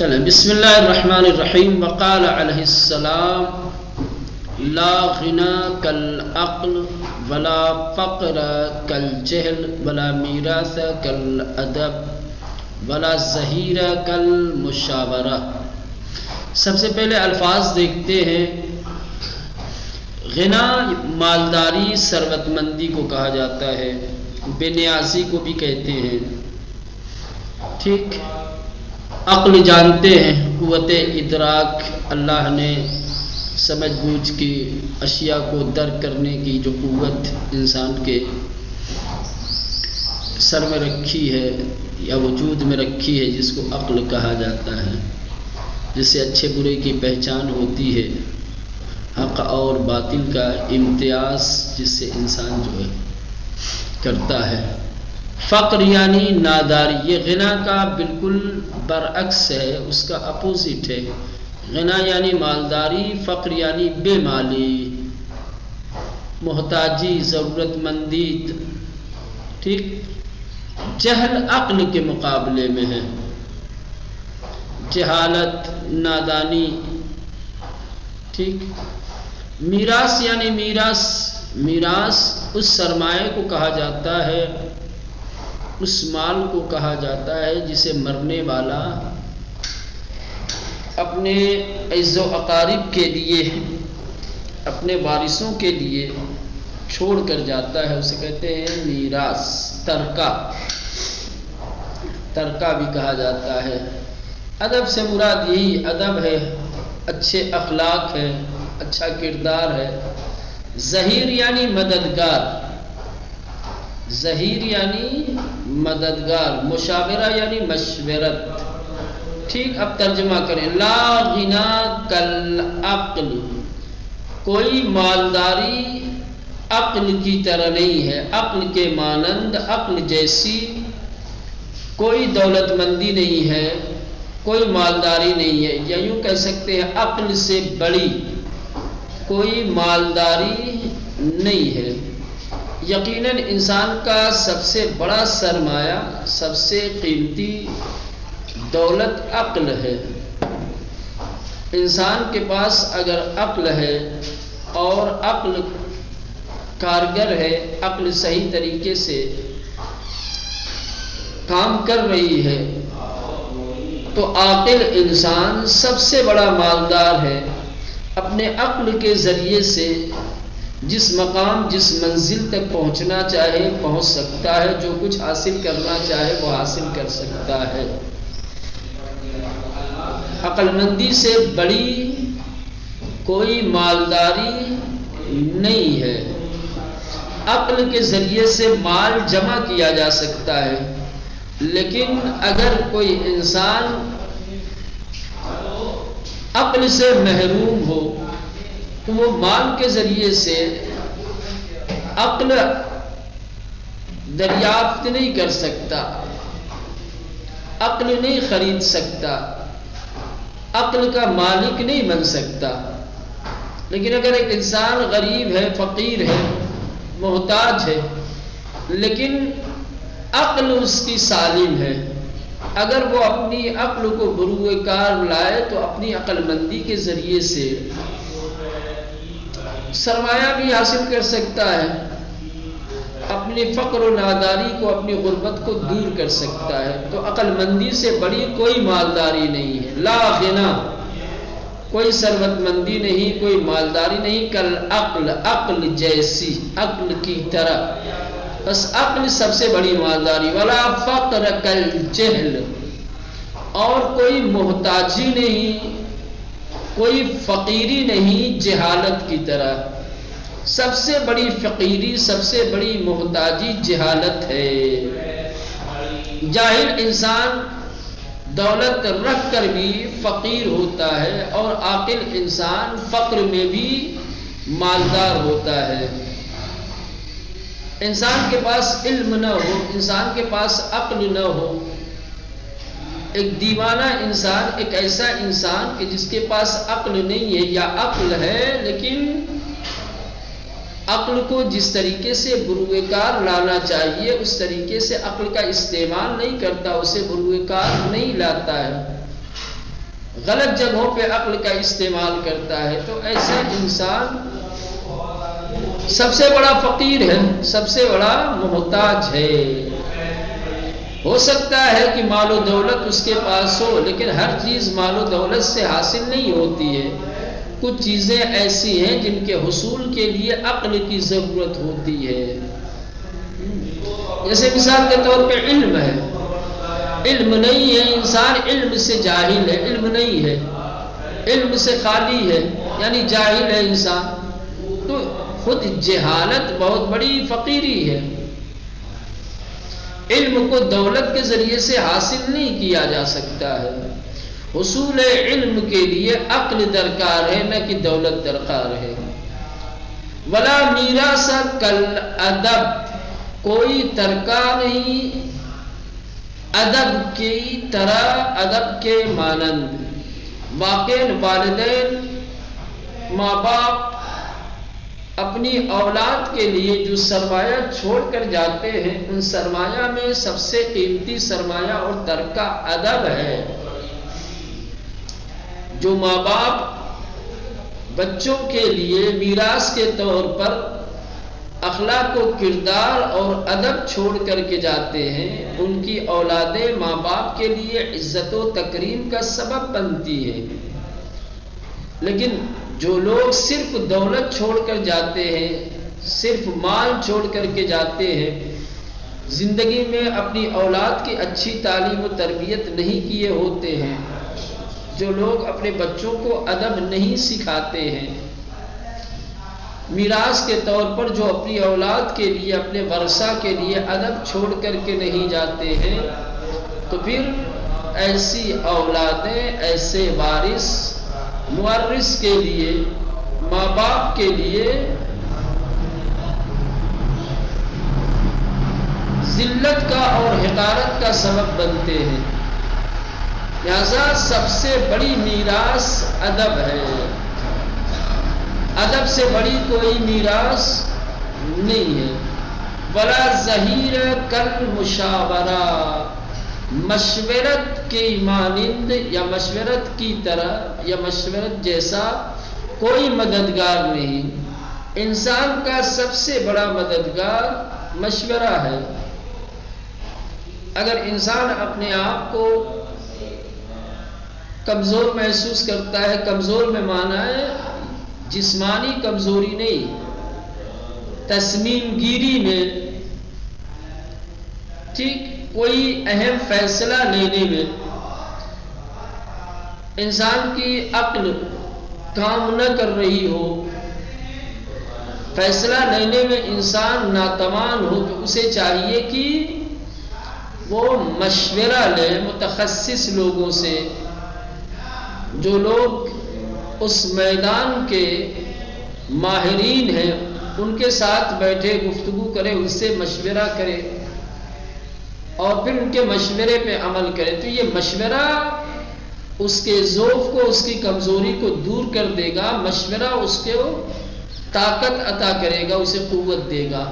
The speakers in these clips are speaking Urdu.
چلیں بسم اللہ الرحمن الرحیم. وقال علیہ السلام لا غنا کالعقل ولا فقر کالجہل ولا میراث کالادب ولا ظہیر کالمشاورہ. سب سے پہلے الفاظ دیکھتے ہیں. غنا مالداری ثروت مندی کو کہا جاتا ہے، بے نیازی کو بھی کہتے ہیں. ٹھیک. عقل جانتے ہیں، قوت ادراک اللہ نے سمجھ بوجھ کی اشیاء کو درک کرنے کی جو قوت انسان کے سر میں رکھی ہے یا وجود میں رکھی ہے، جس کو عقل کہا جاتا ہے، جس سے اچھے برے کی پہچان ہوتی ہے، حق اور باطل کا امتیاز جس سے انسان جو ہے کرتا ہے. فقر یعنی ناداری، یہ غنا کا بالکل برعکس ہے، اس کا اپوزٹ ہے. غنا یعنی مالداری، فقر یعنی بے مالی، محتاجی، ضرورت مندی. ٹھیک. جہل عقل کے مقابلے میں ہے، جہالت، نادانی. ٹھیک. میراث یعنی میراث اس سرمایہ کو کہا جاتا ہے، اس مال کو کہا جاتا ہے جسے مرنے والا اپنے عز و اقارب کے لیے، اپنے وارثوں کے لیے چھوڑ کر جاتا ہے. اسے کہتے ہیں میراث. ترکہ بھی کہا جاتا ہے. ادب سے مراد یہی ادب ہے، اچھے اخلاق ہے، اچھا کردار ہے. ظہیر یعنی مددگار، مشاورہ یعنی مشورت. ٹھیک. اب ترجمہ کریں. لا غنا کالعقل، کوئی مالداری عقل کی طرح نہیں ہے، عقل کے مانند، عقل جیسی کوئی دولت مندی نہیں ہے، کوئی مالداری نہیں ہے. یا یوں کہہ سکتے ہیں عقل سے بڑی کوئی مالداری نہیں ہے. یقیناً انسان کا سب سے بڑا سرمایہ، سب سے قیمتی دولت عقل ہے. انسان کے پاس اگر عقل ہے اور عقل کارگر ہے، عقل صحیح طریقے سے کام کر رہی ہے، تو عاقل انسان سب سے بڑا مالدار ہے. اپنے عقل کے ذریعے سے جس مقام، جس منزل تک پہنچنا چاہے پہنچ سکتا ہے، جو کچھ حاصل کرنا چاہے وہ حاصل کر سکتا ہے. عقل مندی سے بڑی کوئی مالداری نہیں ہے. عقل کے ذریعے سے مال جمع کیا جا سکتا ہے، لیکن اگر کوئی انسان عقل سے محروم ہو تو وہ مال کے ذریعے سے عقل دریافت نہیں کر سکتا، عقل نہیں خرید سکتا، عقل کا مالک نہیں بن سکتا. لیکن اگر ایک انسان غریب ہے، فقیر ہے، محتاج ہے، لیکن عقل اس کی سالم ہے، اگر وہ اپنی عقل کو بروئے کار لائے تو اپنی عقل مندی کے ذریعے سے سرمایہ بھی حاصل کر سکتا ہے، اپنی فقر و ناداری کو، اپنی غربت کو دور کر سکتا ہے. تو عقل مندی سے بڑی کوئی مالداری نہیں ہے. لا غنا، کوئی ثروت مندی نہیں، کوئی مالداری نہیں. کالعقل، عقل جیسی، عقل کی طرح، بس عقل سب سے بڑی مالداری. ولا فقر کالجہل، اور کوئی محتاجی نہیں، کوئی فقیری نہیں جہالت کی طرح. سب سے بڑی فقیری، سب سے بڑی محتاجی جہالت ہے. جاہل انسان دولت رکھ کر بھی فقیر ہوتا ہے، اور عاقل انسان فقر میں بھی مالدار ہوتا ہے. انسان کے پاس علم نہ ہو، انسان کے پاس عقل نہ ہو، ایک دیوانہ انسان، ایک ایسا انسان کہ جس کے پاس عقل نہیں ہے، یا عقل ہے لیکن عقل کو جس طریقے سے بروئے کار لانا چاہیے اس طریقے سے عقل کا استعمال نہیں کرتا، اسے بروئے کار نہیں لاتا ہے. غلط جگہوں پہ عقل کا استعمال کرتا ہے، تو ایسا انسان سب سے بڑا فقیر ہے، سب سے بڑا محتاج ہے۔ ہو سکتا ہے کہ مال و دولت اس کے پاس ہو، لیکن ہر چیز مال و دولت سے حاصل نہیں ہوتی ہے۔ کچھ چیزیں ایسی ہیں جن کے حصول کے لیے عقل کی ضرورت ہوتی ہے۔ جیسے مثال کے طور پہ علم ہے، علم نہیں ہے، انسان علم سے جاہل ہے، علم نہیں ہے، علم سے خالی ہے، یعنی جاہل ہے انسان، تو خود جہالت بہت بڑی فقیری ہے۔ علم کو دولت کے ذریعے سے حاصل نہیں کیا جا سکتا ہے۔ حصول علم کے لیے عقل درکار ہے، نہ کہ دولت درکار ہے۔ ولا میراث کل ادب، کوئی ترکہ نہیں ادب کی طرح، ادب کے مانند۔ واقعی والدین ماں باپ اپنی اولاد کے لیے جو سرمایہ چھوڑ کر جاتے ہیں، ان سرمایہ میں سب سے قیمتی سرمایہ اور ترکہ ادب ہے۔ جو ماں باپ بچوں کے لیے میراث کے طور پر اخلاق و کردار اور ادب چھوڑ کر کے جاتے ہیں، ان کی اولادیں ماں باپ کے لیے عزت و تکریم کا سبب بنتی ہے۔ لیکن جو لوگ صرف دولت چھوڑ کر جاتے ہیں، صرف مال چھوڑ کر کے جاتے ہیں، زندگی میں اپنی اولاد کی اچھی تعلیم و تربیت نہیں کیے ہوتے ہیں، جو لوگ اپنے بچوں کو ادب نہیں سکھاتے ہیں، میراث کے طور پر جو اپنی اولاد کے لیے، اپنے ورثہ کے لیے ادب چھوڑ کر کے نہیں جاتے ہیں، تو پھر ایسی اولادیں، ایسے وارث مورث کے لیے، ماں باپ کے لیے ذلت کا اور حقارت کا سبب بنتے ہیں۔ لہذا سب سے بڑی میراث ادب ہے، ادب سے بڑی کوئی میراث نہیں ہے۔ ولا ظہیر کل مشاورہ، مشورت کی مانند یا مشورت کی طرح یا مشورت جیسا کوئی مددگار نہیں۔ انسان کا سب سے بڑا مددگار مشورہ ہے۔ اگر انسان اپنے آپ کو کمزور محسوس کرتا ہے، کمزور میں مانا ہے جسمانی کمزوری نہیں، تصمیم گیری میں، ٹھیک، کوئی اہم فیصلہ لینے میں انسان کی عقل کام نہ کر رہی ہو، فیصلہ لینے میں انسان ناتوان ہو، تو اسے چاہیے کہ وہ مشورہ لے متخصص لوگوں سے، جو لوگ اس میدان کے ماہرین ہیں، ان کے ساتھ بیٹھے گفتگو کرے، ان سے مشورہ کرے اور پھر ان کے مشورے پہ عمل کرے۔ تو یہ مشورہ اس کے ضعف کو، اس کی کمزوری کو دور کر دے گا، مشورہ اس کو طاقت عطا کرے گا، اسے قوت دے گا،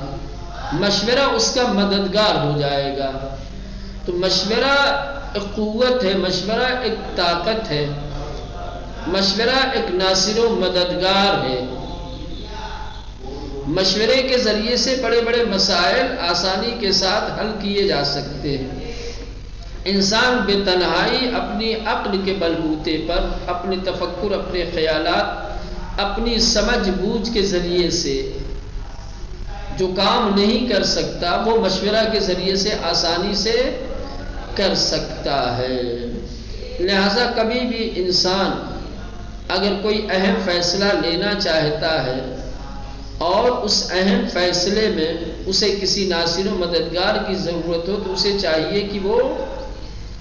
مشورہ اس کا مددگار ہو جائے گا۔ تو مشورہ ایک قوت ہے، مشورہ ایک طاقت ہے، مشورہ ایک ناصر و مددگار ہے۔ مشورے کے ذریعے سے بڑے بڑے مسائل آسانی کے ساتھ حل کیے جا سکتے ہیں۔ انسان بے تنہائی اپنی عقل کے بلبوتے پر، اپنے تفکر، اپنے خیالات، اپنی سمجھ بوجھ کے ذریعے سے جو کام نہیں کر سکتا، وہ مشورہ کے ذریعے سے آسانی سے کر سکتا ہے۔ لہذا کبھی بھی انسان اگر کوئی اہم فیصلہ لینا چاہتا ہے اور اس اہم فیصلے میں اسے کسی ناصر و مددگار کی ضرورت ہو، تو اسے چاہیے کہ وہ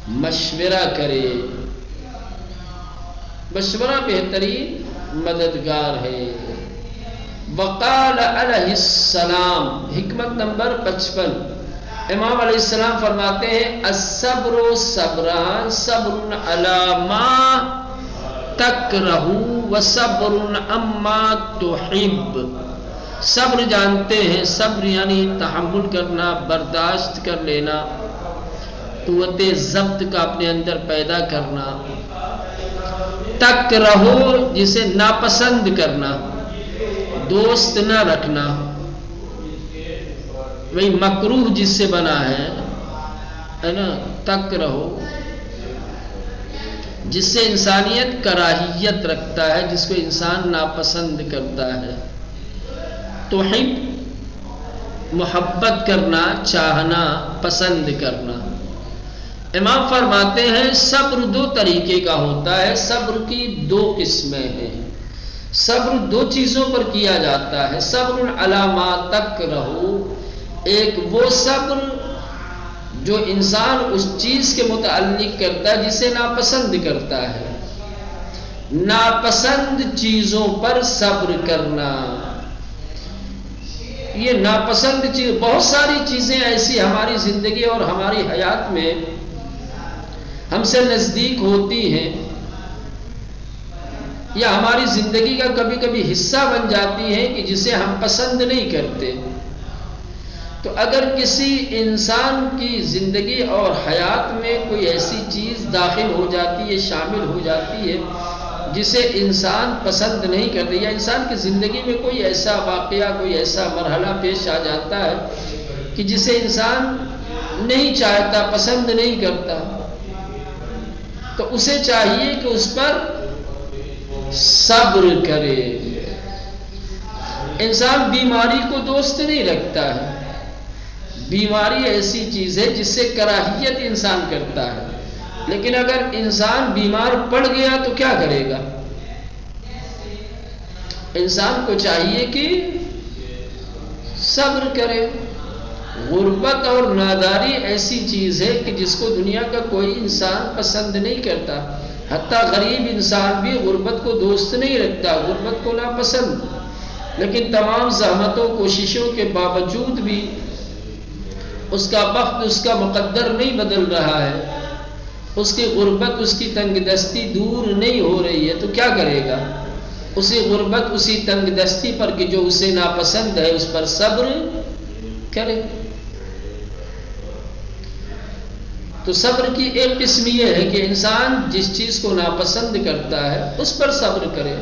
مشورہ کرے۔ مشورہ بہترین مددگار ہے۔ وقال علیہ السلام، حکمت نمبر 55، امام علیہ السلام فرماتے ہیں الصبر صبران، صبر علی ما تکرہ وصبر عما تحب۔ صبر جانتے ہیں، صبر یعنی تحمل کرنا، برداشت کر لینا، قوت ضبط کا اپنے اندر پیدا کرنا، تکرہو جسے ناپسند کرنا، دوست نہ رکھنا، وہی مکروہ جس سے بنا ہے نا، تکرہو جس سے انسانیت کراہیت رکھتا ہے، جس کو انسان ناپسند کرتا ہے. تحب محبت کرنا، چاہنا، پسند کرنا. امام فرماتے ہیں صبر دو طریقے کا ہوتا ہے، صبر کی دو قسمیں ہیں. صبر دو چیزوں پر کیا جاتا ہے. صبر علی ما تکرہو، ایک وہ صبر جو انسان اس چیز کے متعلق کرتا ہے جسے ناپسند کرتا ہے. ناپسند چیزوں پر صبر کرنا. یہ ناپسند چیز، بہت ساری چیزیں ایسی ہماری زندگی اور ہماری حیات میں ہم سے نزدیک ہوتی ہیں یا ہماری زندگی کا کبھی کبھی حصہ بن جاتی ہیں کہ جسے ہم پسند نہیں کرتے. تو اگر کسی انسان کی زندگی اور حیات میں کوئی ایسی چیز داخل ہو جاتی ہے، شامل ہو جاتی ہے جسے انسان پسند نہیں کرتے، یا انسان کی زندگی میں کوئی ایسا واقعہ، کوئی ایسا مرحلہ پیش آ جاتا ہے کہ جسے انسان نہیں چاہتا، پسند نہیں کرتا، تو اسے چاہیے کہ اس پر صبر کرے. انسان بیماری کو دوست نہیں رکھتا ہے. بیماری ایسی چیز ہے جس سے کراہیت انسان کرتا ہے، لیکن اگر انسان بیمار پڑ گیا تو کیا کرے گا؟ انسان کو چاہیے کہ صبر کرے. غربت اور ناداری ایسی چیز ہے کہ جس کو دنیا کا کوئی انسان پسند نہیں کرتا. حتیٰ غریب انسان بھی غربت کو دوست نہیں رکھتا، غربت کو ناپسند. لیکن تمام زحمتوں کوششوں کے باوجود بھی اس کا وقت، اس کا مقدر نہیں بدل رہا ہے، اس کی غربت، اس کی تنگ دستی دور نہیں ہو رہی ہے، تو کیا کرے گا؟ اسی غربت، اسی تنگ دستی پر کہ جو اسے ناپسند ہے اس پر صبر کرے. تو صبر کی ایک قسم یہ ہے کہ انسان جس چیز کو ناپسند کرتا ہے اس پر صبر کرے.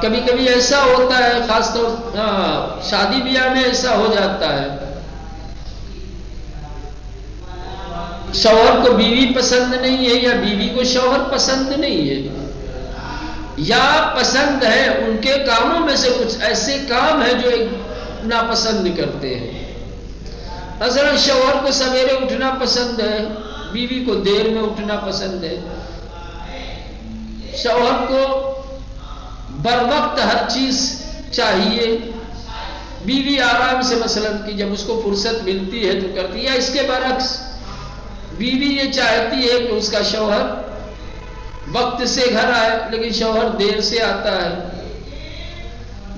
کبھی کبھی ایسا ہوتا ہے، خاص طور شادی بیاہ میں ایسا ہو جاتا ہے، شوہر کو بیوی پسند نہیں ہے یا بیوی کو شوہر پسند نہیں ہے، یا پسند ہے، ان کے کاموں میں سے کچھ ایسے کام ہیں جو ناپسند کرتے ہیں. مثلا شوہر کو سویرے اٹھنا پسند ہے، بیوی کو دیر میں اٹھنا پسند ہے. شوہر کو بر وقت ہر چیز چاہیے، بیوی آرام سے مثلا کہ جب اس کو فرصت ملتی ہے تو کرتی ہے. یا اس کے برعکس بیوی یہ چاہتی ہے کہ اس کا شوہر وقت سے گھر آئے لیکن شوہر دیر سے آتا ہے.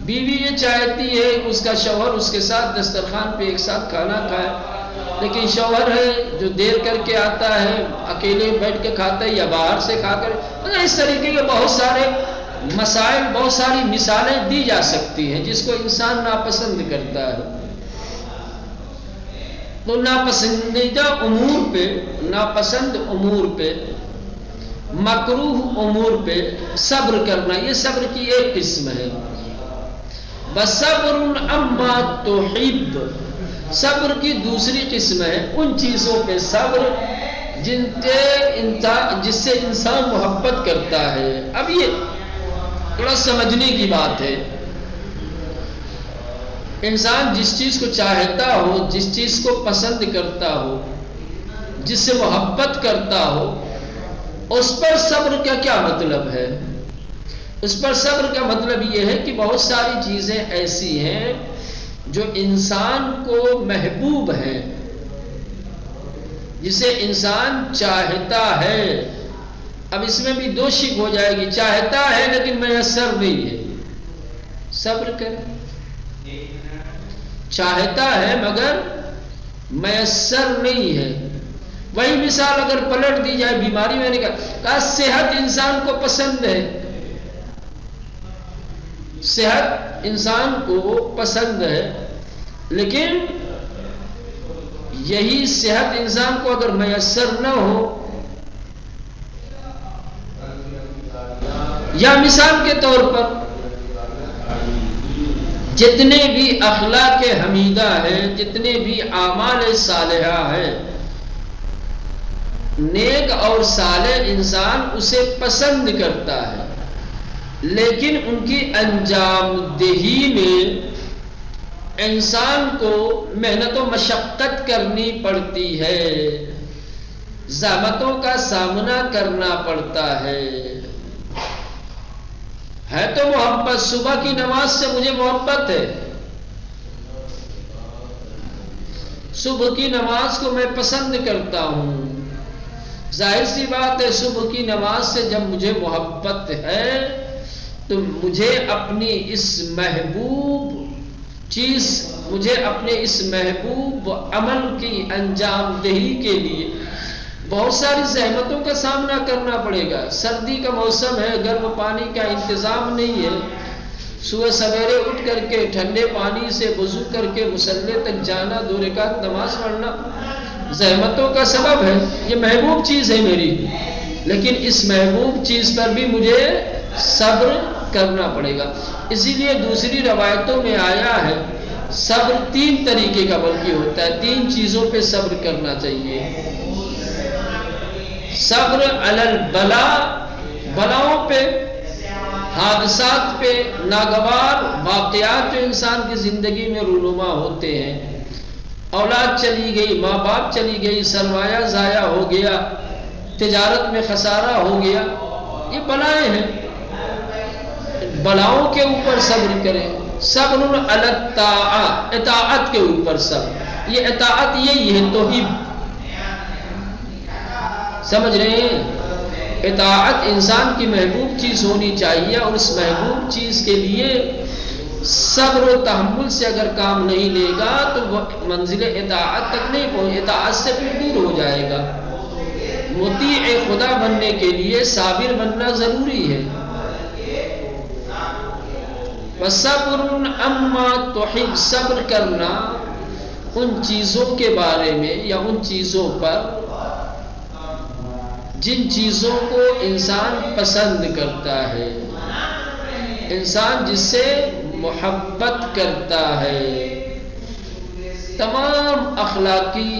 بیوی یہ چاہتی ہے کہ اس کا شوہر اس کے ساتھ دسترخوان پہ ایک ساتھ کھانا کھائے، لیکن شوہر ہے جو دیر کر کے آتا ہے، اکیلے بیٹھ کے کھاتا ہے یا باہر سے کھا کر. اس طریقے کے بہت سارے مسائل، بہت ساری مثالیں دی جا سکتی ہیں جس کو انسان ناپسند کرتا ہے. تو ناپسندیدہ امور پہ، ناپسند امور پہ، مکروہ امور پہ صبر کرنا، یہ صبر کی ایک قسم ہے. بصبر عما تحب، صبر کی دوسری قسم ہے ان چیزوں پہ صبر جس سے انسان محبت کرتا ہے. اب یہ تھوڑا سمجھنے کی بات ہے. انسان جس چیز کو چاہتا ہو، جس چیز کو پسند کرتا ہو، جس سے محبت کرتا ہو، اس پر صبر کا کیا مطلب ہے؟ اس پر صبر کا مطلب یہ ہے کہ بہت ساری چیزیں ایسی ہیں جو انسان کو محبوب ہیں، جسے انسان چاہتا ہے. اب اس میں بھی دو شک ہو جائے گی، چاہتا ہے لیکن میسر نہیں ہے، صبر کر. چاہتا ہے مگر میسر نہیں ہے. وہی مثال اگر پلٹ دی جائے بیماری میں نے کہا صحت انسان کو پسند ہے، صحت انسان کو پسند ہے، لیکن یہی صحت انسان کو اگر میسر نہ ہو، یا مثال کے طور پر جتنے بھی اخلاق حمیدہ ہیں، جتنے بھی اعمال صالحہ ہیں، نیک اور صالح انسان اسے پسند کرتا ہے، لیکن ان کی انجام دہی میں انسان کو محنت و مشقت کرنی پڑتی ہے، زحمتوں کا سامنا کرنا پڑتا ہے تو محبت، صبح کی نماز سے مجھے محبت ہے، صبح کی نماز کو میں پسند کرتا ہوں، ظاہر سی بات ہے صبح کی نماز سے جب مجھے محبت ہے تو مجھے اپنی اس محبوب عمل کی انجام دہی کے لیے بہت ساری زحمتوں کا سامنا کرنا پڑے گا۔ سردی کا موسم ہے، گرم پانی کا انتظام نہیں ہے، صبح سویرے اٹھ کر کے ٹھنڈے پانی سے وضو کر کے مصلی تک جانا، 2 رکعت نماز پڑھنا زحمتوں کا سبب ہے۔ یہ محبوب چیز ہے میری، لیکن اس محبوب چیز پر بھی مجھے صبر کرنا پڑے گا۔ اسی لیے دوسری روایتوں میں آیا ہے صبر 3 طریقے کا بلکہ ہوتا ہے، 3 چیزوں پہ صبر کرنا چاہیے۔ صبر علی البلا، بلاؤں پہ، حادثات پہ، ناگوار واقعات جو انسان کی زندگی میں رونما ہوتے ہیں، اولاد چلی گئی، ماں باپ چلی گئی، سرمایہ ضائع ہو گیا، تجارت میں خسارہ ہو گیا، یہ بلائیں ہیں، بلاؤں کے اوپر صبر کریں۔ صبر علی الطاعۃ، اطاعت کے اوپر صبر، یہ اطاعت یہی ہے توحید، سمجھ رہے ہیں؟ اطاعت انسان کی محبوب چیز ہونی چاہیے، اور اس محبوب چیز کے لیے صبر و تحمل سے اگر کام نہیں لے گا تو وہ منزل اطاعت تک نہیں پہنچے، اطاعت سے پھر دور ہو جائے گا۔ مطیع خدا بننے کے لیے صابر بننا ضروری ہے۔ وَصَبْرٌ عَمَّا تُحِبُّ، صبر کرنا ان چیزوں کے بارے میں یا ان چیزوں پر جن چیزوں کو انسان پسند کرتا ہے، انسان جس سے محبت کرتا ہے۔ تمام اخلاقی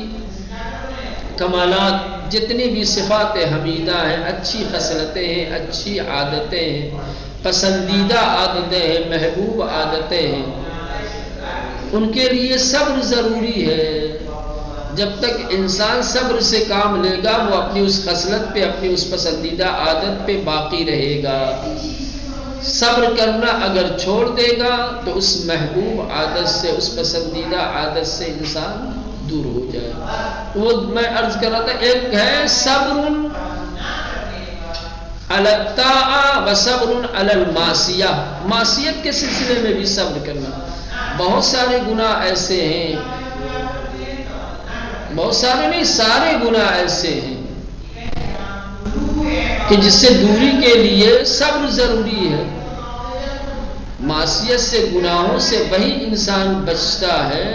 کمالات، جتنی بھی صفات حمیدہ ہیں، اچھی خصلتیں ہیں، اچھی عادتیں ہیں، پسندیدہ عادتیں ہیں، محبوب عادتیں ہیں، ان کے لیے صبر ضروری ہے۔ جب تک انسان صبر سے کام لے گا وہ اپنی اس خصلت پہ، اپنی اس پسندیدہ عادت پہ باقی رہے گا۔ صبر کرنا اگر چھوڑ دے گا تو اس محبوب عادت سے، اس پسندیدہ عادت سے انسان دور ہو جائے گا۔ وہ میں عرض کر رہا تھا، ایک ہے صبر علی الطاعۃ و صبر علی المعصیہ، معصیت کے سلسلے میں بھی صبر کرنا۔ بہت سارے گناہ ایسے ہیں، بہت سارے نہیں، سارے گناہ ایسے ہیں کہ جس سے دوری کے لیے صبر ضروری ہے۔ معصیت سے، گناہوں سے وہی انسان بچتا ہے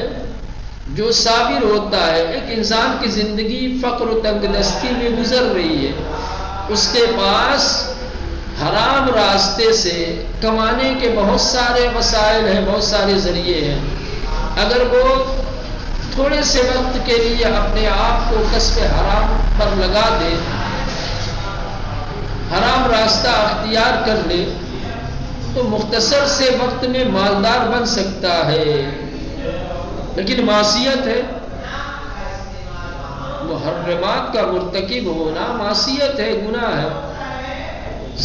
جو صابر ہوتا ہے۔ ایک انسان کی زندگی فقر و تنگ دستی میں گزر رہی ہے، اس کے پاس حرام راستے سے کمانے کے بہت سارے وسائل ہیں، بہت سارے ذریعے ہیں۔ اگر وہ تھوڑے سے وقت کے لیے اپنے آپ کو کسب حرام پر لگا دے، حرام راستہ اختیار کر لے، تو مختصر سے وقت میں مالدار بن سکتا ہے۔ لیکن معصیت ہے، محرمات کا مرتکب ہونا معصیت ہے، گناہ ہے،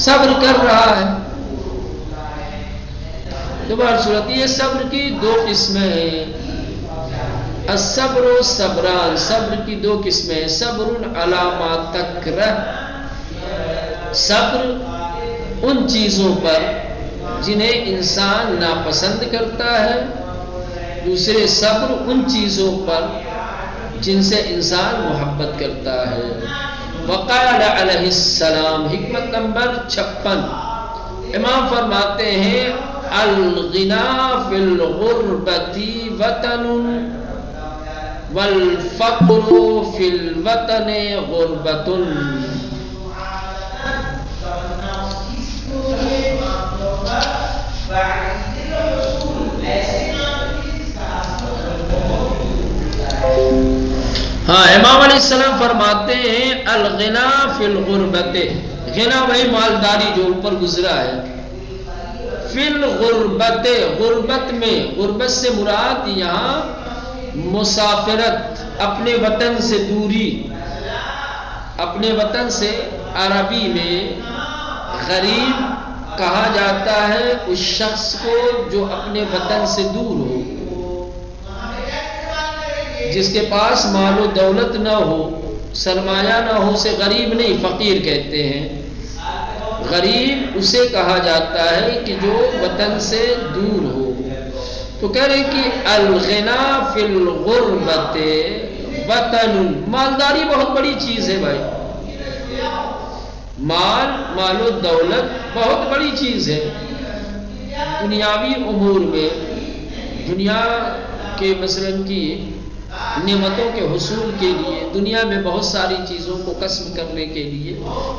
صبر کر رہا ہے۔ دوبارہ صورت، یہ صبر کی 2 قسمیں ہیں۔ الصبر و صبران، صبر کی 2 قسمیں، صبر علی ما تکرہ، صبر ان چیزوں پر جنہیں انسان ناپسند کرتا ہے، دوسرے صبر ان چیزوں پر جن سے انسان محبت کرتا ہے۔ وقال علیہ السلام، حکمت نمبر 56، امام فرماتے ہیں الغنا فی الغربۃ وطن، والفقر فی الوطن غربۃ. ہاں، امام علیہ السلام فرماتے ہیں الغنا فی الغربت، غنا وہی مالداری جو اوپر گزرا ہے. فی الغربت، غربت میں، غربت سے مراد یہاں مسافرت، اپنے وطن سے دوری. اپنے وطن سے عربی میں غریب کہا جاتا ہے اس شخص کو جو اپنے وطن سے دور ہو، جس کے پاس مال و دولت نہ ہو، سرمایہ نہ ہو، اسے غریب نہیں فقیر کہتے ہیں. غریب اسے کہا جاتا ہے کہ جو وطن سے دور ہو. تو کہہ رہے کہ الغنا فی الغربت وطن، مالداری بہت بڑی چیز ہے بھائی. مال و دولت بہت بڑی چیز ہے. دنیاوی امور میں، دنیا کے مثلاً کی نعمتوں کے حصول کے لیے، دنیا میں بہت ساری چیزوں کو کسب کرنے کے لیے،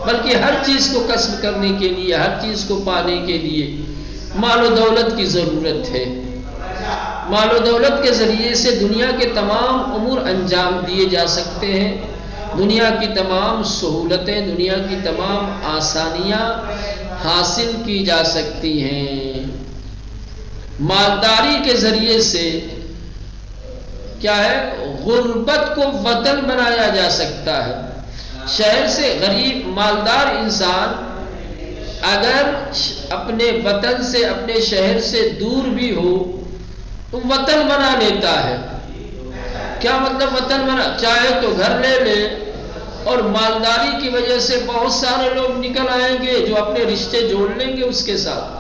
بلکہ ہر چیز کو کسب کرنے کے لیے، ہر چیز کو پانے کے لیے مال و دولت کی ضرورت ہے. مال و دولت کے ذریعے سے دنیا کے تمام امور انجام دیے جا سکتے ہیں. دنیا کی تمام سہولتیں، دنیا کی تمام آسانیاں حاصل کی جا سکتی ہیں. مالداری کے ذریعے سے کیا ہے، غربت کو وطن بنایا جا سکتا ہے. شہر سے غریب مالدار انسان اگر اپنے وطن سے، اپنے شہر سے دور بھی ہو تو وطن بنا لیتا ہے. کیا مطلب وطن بنا؟ چاہے تو گھر لے لے، اور مالداری کی وجہ سے بہت سارے لوگ نکل آئیں گے جو اپنے رشتے جوڑ لیں گے اس کے ساتھ.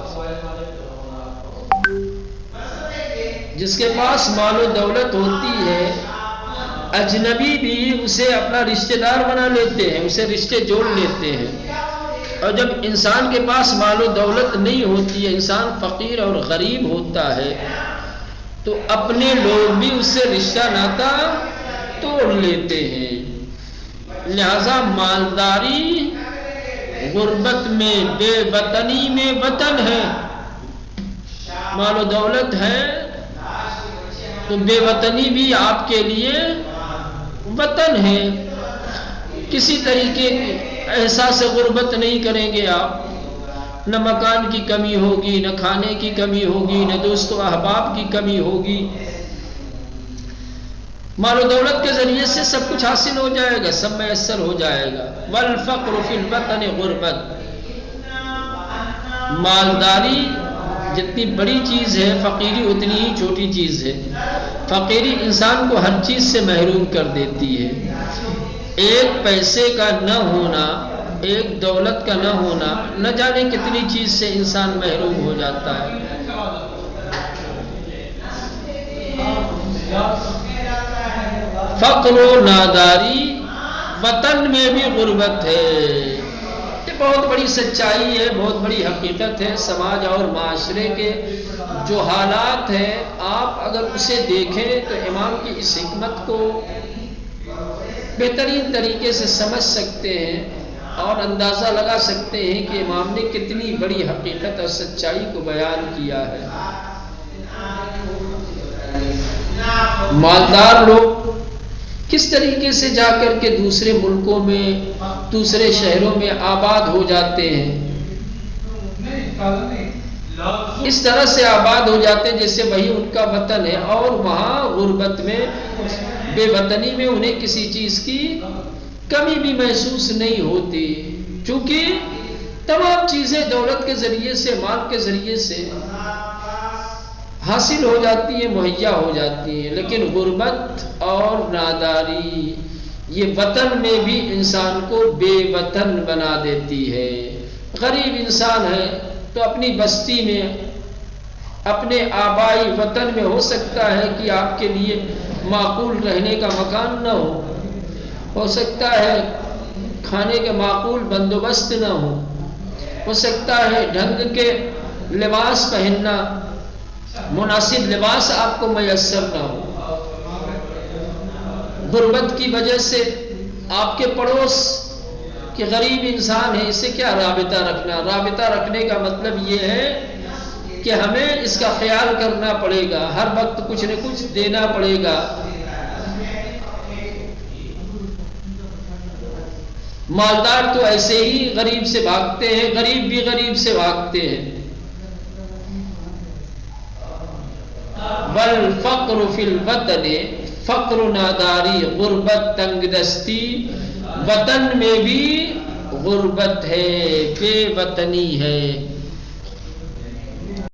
جس کے پاس مال و دولت ہوتی ہے، اجنبی بھی اسے اپنا رشتہ دار بنا لیتے ہیں، اسے رشتے جوڑ لیتے ہیں. اور جب انسان کے پاس مال و دولت نہیں ہوتی ہے، انسان فقیر اور غریب ہوتا ہے، تو اپنے لوگ بھی اس سے رشتہ ناتا توڑ لیتے ہیں. لہذا مالداری غربت میں، بے وطنی میں وطن ہے. مال و دولت ہے تو بے وطنی بھی آپ کے لیے وطن ہے. کسی طریقے کے احساس غربت نہیں کریں گے آپ. نہ مکان کی کمی ہوگی، نہ کھانے کی کمی ہوگی، نہ دوست و احباب کی کمی ہوگی. مال و دولت کے ذریعے سے سب کچھ حاصل ہو جائے گا، سب میسر ہو جائے گا. والفقر فی الوطن غربت، مالداری جتنی بڑی چیز ہے، فقیری اتنی ہی چھوٹی چیز ہے. فقیری انسان کو ہر چیز سے محروم کر دیتی ہے. ایک پیسے کا نہ ہونا، ایک دولت کا نہ ہونا، نہ جانے کتنی چیز سے انسان محروم ہو جاتا ہے. فقر و ناداری، وطن میں بھی غربت ہے. یہ بہت بڑی سچائی ہے، بہت بڑی حقیقت ہے. سماج اور معاشرے کے جو حالات ہیں، آپ اگر اسے دیکھیں تو امام کی اس حکمت کو بہترین طریقے سے سمجھ سکتے ہیں اور اندازہ لگا سکتے ہیں کہ امام نے کتنی بڑی حقیقت اور سچائی کو بیان کیا ہے. مالدار لوگ کس طریقے سے جا کر کے دوسرے ملکوں میں، دوسرے شہروں میں آباد ہو جاتے ہیں. اس طرح سے آباد ہو جاتے ہیں جیسے وہی ان کا وطن ہے، اور وہاں غربت میں، بے وطنی میں انہیں کسی چیز کی کمی بھی محسوس نہیں ہوتی، چونکہ تمام چیزیں دولت کے ذریعے سے، مال کے ذریعے سے حاصل ہو جاتی ہیں، مہیا ہو جاتی ہیں. لیکن غربت اور ناداری یہ وطن میں بھی انسان کو بے وطن بنا دیتی ہے. غریب انسان ہے تو اپنی بستی میں، اپنے آبائی وطن میں ہو سکتا ہے کہ آپ کے لیے معقول رہنے کا مکان نہ ہو سکتا ہے کھانے کا معقول بندوبست نہ ہو سکتا ہے ڈھنگ کے لباس پہننا، مناسب لباس آپ کو میسر نہ ہو. غربت کی وجہ سے آپ کے پڑوس کہ غریب انسان ہے، اس سے کیا رابطہ رکھنا؟ رابطہ رکھنے کا مطلب یہ ہے کہ ہمیں اس کا خیال کرنا پڑے گا، ہر وقت کچھ نہ کچھ دینا پڑے گا۔ مالدار تو ایسے ہی غریب سے بھاگتے ہیں، غریب بھی غریب سے بھاگتے ہیں۔ والفقر فی الوطن، فقر ناداری، غربت تنگ دستی، وطن میں بھی غربت ہے، بے وطنی ہے۔